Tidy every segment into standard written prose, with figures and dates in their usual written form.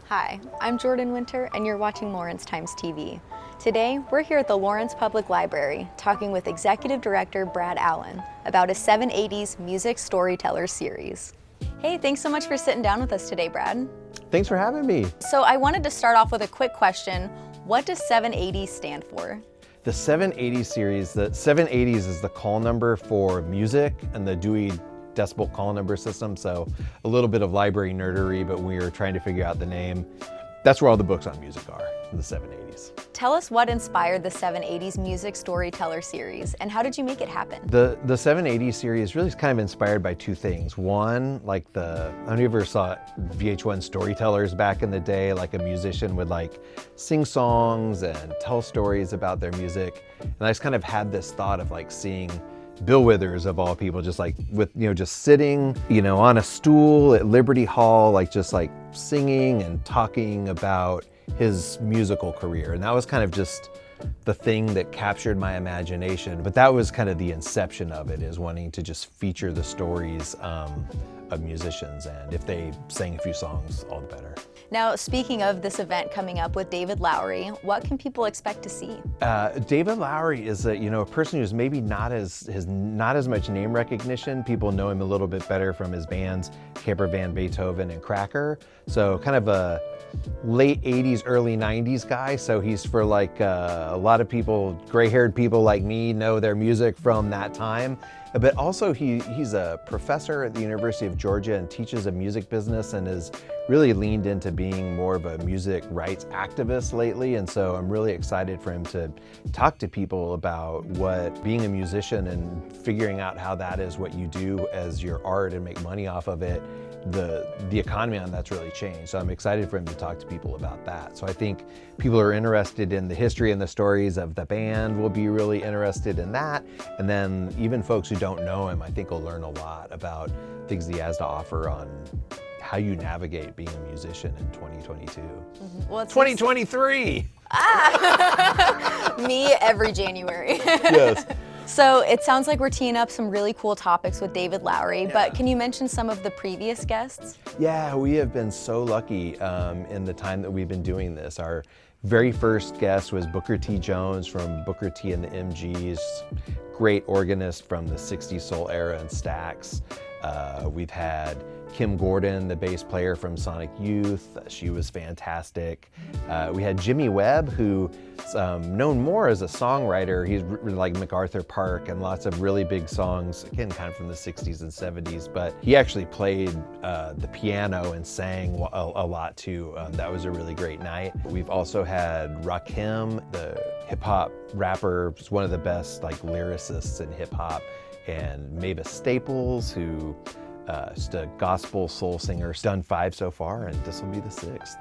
Hi, I'm Jordan Winter, and you're watching Lawrence Times TV. Today, we're here at the Lawrence Public Library talking with Executive Director Brad Allen about a 780s music storytellers series. Hey, thanks so much for sitting down with us today, Brad. Thanks for having me. So I wanted to start off with a quick question. What does 780 stand for? The 780 series, the 780s is the call number for music and the Dewey Decibel call number system. So a little bit of library nerdery, but we were trying to figure out the name. That's where all the books on music are, the 780s. Tell us what inspired the 780s music storyteller series, and how did you make it happen? The 780s series really is kind of inspired by two things. One, I don't know if you ever saw VH1 storytellers back in the day, like a musician would sing songs and tell stories about their music. And I just kind of had this thought of seeing Bill Withers of all people, just sitting, on a stool at Liberty Hall, just singing and talking about his musical career. And that was kind of just the thing that captured my imagination. But that was kind of the inception of it, is wanting to just feature the stories of musicians. And if they sang a few songs, all the better. Now, speaking of this event coming up with David Lowery, what can people expect to see? David Lowery is a person who's maybe not as much name recognition. People know him a little bit better from his bands Camper Van Beethoven and Cracker. So kind of a late 80s, early 90s guy. So he's for a lot of people, gray-haired people like me, know their music from that time. But also he's a professor at the University of Georgia and teaches a music business and has really leaned into being more of a music rights activist lately. And so I'm really excited for him to talk to people about what being a musician and figuring out how that is what you do as your art and make money off of it. The economy on that's really changed. So I'm excited for him to talk to people about that. So I think people are interested in the history and the stories of the band will be really interested in that. And then even folks who don't know him, I think will learn a lot about things he has to offer on how you navigate being a musician in 2022. Mm-hmm. Well, 2023! Me every January. Yes. So it sounds like we're teeing up some really cool topics with David Lowery, but can you mention some of the previous guests? Yeah, we have been so lucky in the time that we've been doing this. Our very first guest was Booker T. Jones from Booker T. and the MGs, great organist from the 60s soul era and Stax. We've had Kim Gordon, the bass player from Sonic Youth. She was fantastic. We had Jimmy Webb, who's known more as a songwriter. He's like MacArthur Park and lots of really big songs, again, kind of from the 60s and 70s, but he actually played the piano and sang a lot too. That was a really great night. We've also had Rakim, the hip hop rapper, who's one of the best lyricists in hip hop, and Mavis Staples, who just a gospel soul singer. Done 5 so far, and this will be the 6th.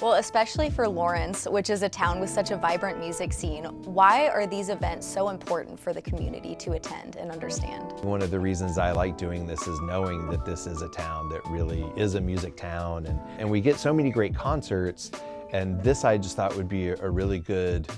Well, especially for Lawrence, which is a town with such a vibrant music scene, why are these events so important for the community to attend and understand? One of the reasons I like doing this is knowing that this is a town that really is a music town, and we get so many great concerts, and this I just thought would be a really good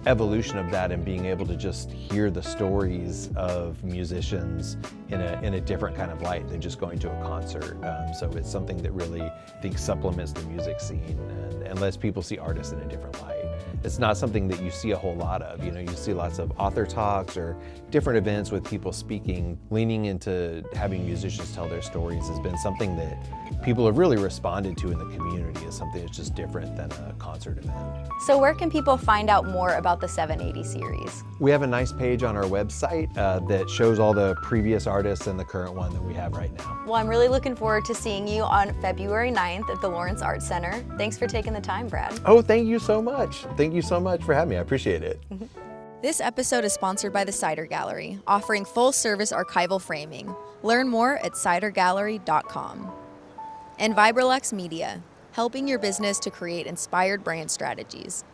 evolution of that, and being able to just hear the stories of musicians in a different kind of light than just going to a concert. So it's something that really, I think, supplements the music scene and lets people see artists in a different light. It's not something that you see a whole lot of. You see lots of author talks or different events with people speaking. Leaning into having musicians tell their stories has been something that people have really responded to in the community as something that's just different than a concert event. So where can people find out more about the 780 series? We have a nice page on our website that shows all the previous artists and the current one that we have right now. Well, I'm really looking forward to seeing you on February 9th at the Lawrence Arts Center. Thanks for taking the time, Brad. Oh, thank you so much. Thank you so much for having me. I appreciate it. This episode is sponsored by the Cider Gallery, offering full-service archival framing. Learn more at cidergallery.com. And Vibrolux Media, helping your business to create inspired brand strategies.